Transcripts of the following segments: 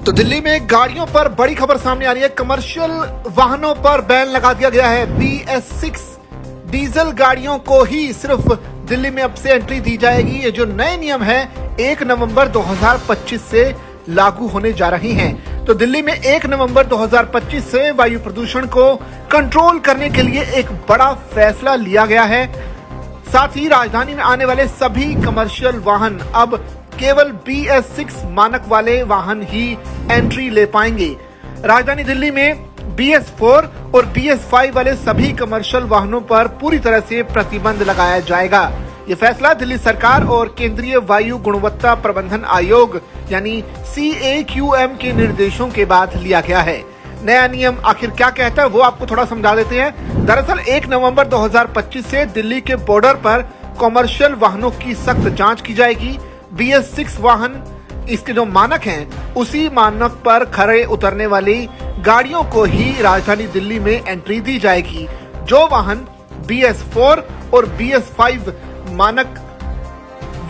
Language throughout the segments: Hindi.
तो दिल्ली में गाड़ियों पर बड़ी खबर सामने आ रही है। कमर्शियल वाहनों पर बैन लगा दिया गया है। BS6 डीजल गाड़ियों को ही सिर्फ दिल्ली में अब से एंट्री दी जाएगी। ये जो नए नियम है 1 नवंबर 2025 से लागू होने जा रही हैं। तो दिल्ली में 1 नवंबर 2025 से वायु प्रदूषण को कंट्रोल करने के लिए एक बड़ा फैसला लिया गया है। साथ ही राजधानी में आने वाले सभी कमर्शियल वाहन अब केवल BS6 मानक वाले वाहन ही एंट्री ले पाएंगे। राजधानी दिल्ली में BS4 और BS5 वाले सभी कमर्शियल वाहनों पर पूरी तरह से प्रतिबंध लगाया जाएगा। ये फैसला दिल्ली सरकार और केंद्रीय वायु गुणवत्ता प्रबंधन आयोग यानी CAQM के निर्देशों के बाद लिया गया है। नया नियम आखिर क्या कहता है वो आपको थोड़ा समझा देते हैं। दरअसल 1 नवंबर 2025 से दिल्ली के बॉर्डर पर कमर्शियल वाहनों की सख्त जांच की जाएगी। BS6 वाहन इसके जो मानक हैं उसी मानक पर खड़े उतरने वाली गाड़ियों को ही राजधानी दिल्ली में एंट्री दी जाएगी। जो वाहन BS4 और BS5 मानक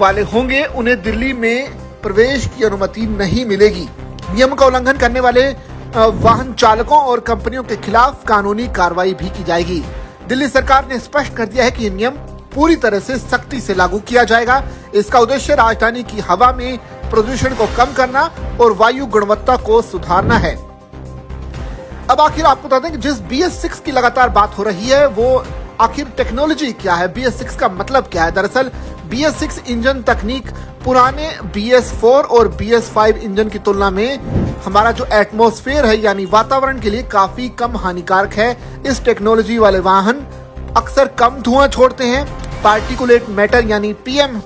वाले होंगे उन्हें दिल्ली में प्रवेश की अनुमति नहीं मिलेगी। नियम का उल्लंघन करने वाले वाहन चालकों और कंपनियों के खिलाफ कानूनी कार्रवाई भी की जाएगी। दिल्ली सरकार ने स्पष्ट कर दिया है कि ये नियम पूरी तरह से सख्ती से लागू किया जाएगा। इसका उद्देश्य राजधानी की हवा में प्रदूषण को कम करना और वायु गुणवत्ता को सुधारना है। अब आखिर आपको बता दें कि जिस BS6 की लगातार बात हो रही है वो आखिर टेक्नोलॉजी क्या है, BS6 का मतलब क्या है। दरअसल BS6 इंजन तकनीक पुराने BS4 और BS5 इंजन की तुलना में हमारा जो एटमॉस्फेयर है यानी वातावरण के लिए काफी कम हानिकारक है। इस टेक्नोलॉजी वाले वाहन अक्सर कम धुआं छोड़ते हैं। पार्टिकुलेट मैटर यानी PM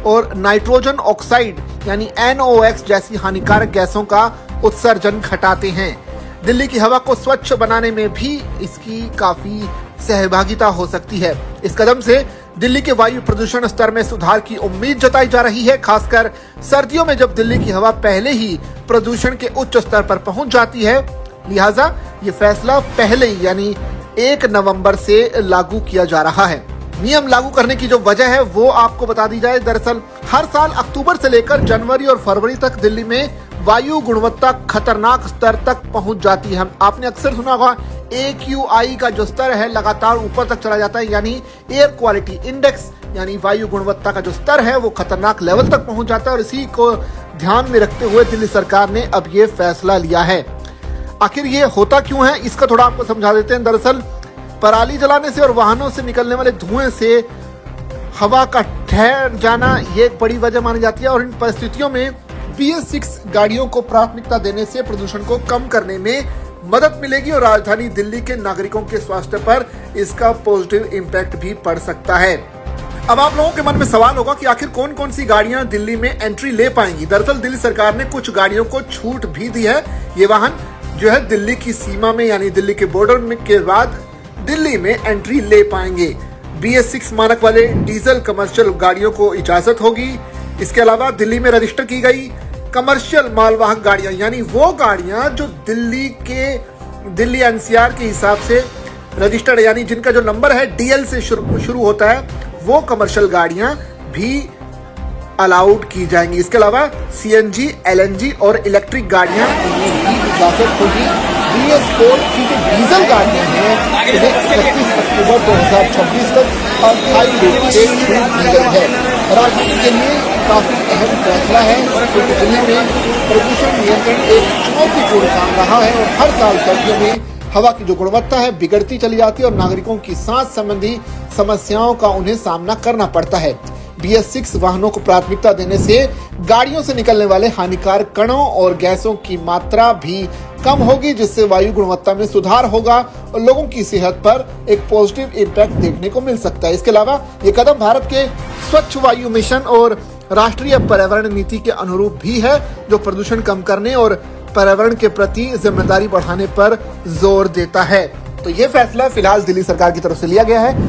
और नाइट्रोजन ऑक्साइड यानी NOx जैसी हानिकारक गैसों का उत्सर्जन घटाते हैं। दिल्ली की हवा को स्वच्छ बनाने में भी इसकी काफी सहभागिता हो सकती है। इस कदम से दिल्ली के वायु प्रदूषण स्तर में सुधार की उम्मीद जताई जा रही है। खासकर सर्दियों में जब दिल्ली की हवा पहले ही प्रदूषण के उच्च स्तर पर पहुंच जाती है, लिहाजा ये फैसला पहले ही यानी 1 नवंबर से लागू किया जा रहा है। नियम लागू करने की जो वजह है वो आपको बता दी जाए। दरअसल हर साल अक्टूबर से लेकर जनवरी और फरवरी तक दिल्ली में वायु गुणवत्ता खतरनाक स्तर तक पहुंच जाती है। आपने अक्सर सुना होगा AQI का जो स्तर है लगातार ऊपर तक चला जाता है यानी एयर क्वालिटी इंडेक्स यानी वायु गुणवत्ता का जो स्तर है वो खतरनाक लेवल तक पहुंच जाता है। और इसी को ध्यान में रखते हुए दिल्ली सरकार ने अब ये फैसला लिया है। आखिर ये होता क्यों है इसका थोड़ा आपको समझा देते हैं। दरअसल पराली जलाने से और वाहनों से निकलने वाले धुएं से हवा का ठहर जाना ये एक बड़ी वजह मानी जाती है। और इन परिस्थितियों में BS6 गाड़ियों को प्राथमिकता देने से प्रदूषण को कम करने में मदद मिलेगी और राजधानी दिल्ली के नागरिकों के स्वास्थ्य पर इसका पॉजिटिव इम्पैक्ट भी पड़ सकता है। अब आप लोगों के मन में सवाल होगा कि आखिर कौन कौन सी गाड़ियां दिल्ली में एंट्री ले पाएंगी। दरअसल दिल्ली सरकार ने कुछ गाड़ियों को छूट भी दी है। ये वाहन जो है दिल्ली की सीमा में यानी दिल्ली के बॉर्डर में के बाद दिल्ली में एंट्री ले पाएंगे। BS6 मानक वाले डीजल कमर्शियल गाड़ियों को इजाजत होगी। इसके अलावा दिल्ली में रजिस्टर की गई कमर्शियल मालवाहक गाड़ियां यानी वो गाड़ियां जो दिल्ली NCR के हिसाब से रजिस्टर्ड यानी जिनका जो नंबर है DL से शुरू होता है वो कमर्शियल गाड़ियां भी अलाउड की जाएंगी। इसके अलावा CNG, LNG और इलेक्ट्रिक गाड़ियां इनमें भी इजाजत होगी। BS4 की जो डीजल गाड़ियां हैं इन्हें 31 अक्टूबर 2026 तक अस्थायी रूप से छूट दी गई है। राजधानी के लिए काफी अहम फैसला है क्योंकि दिल्ली में प्रदूषण नियंत्रण एक चुनौतीपूर्ण काम रहा है और हर साल सर्दियों में हवा की जो गुणवत्ता है बिगड़ती चली जाती है और नागरिकों की सांस संबंधी समस्याओं का उन्हें सामना करना पड़ता है। BS6 वाहनों को प्राथमिकता देने से गाड़ियों से निकलने वाले हानिकारक कणों और गैसों की मात्रा भी कम होगी जिससे वायु गुणवत्ता में सुधार होगा और लोगों की सेहत पर एक पॉजिटिव इम्पैक्ट देखने को मिल सकता है। इसके अलावा ये कदम भारत के स्वच्छ वायु मिशन और राष्ट्रीय पर्यावरण नीति के अनुरूप भी है जो प्रदूषण कम करने और पर्यावरण के प्रति जिम्मेदारी बढ़ाने पर जोर देता है। तो ये फैसला फिलहाल दिल्ली सरकार की तरफ से लिया गया है।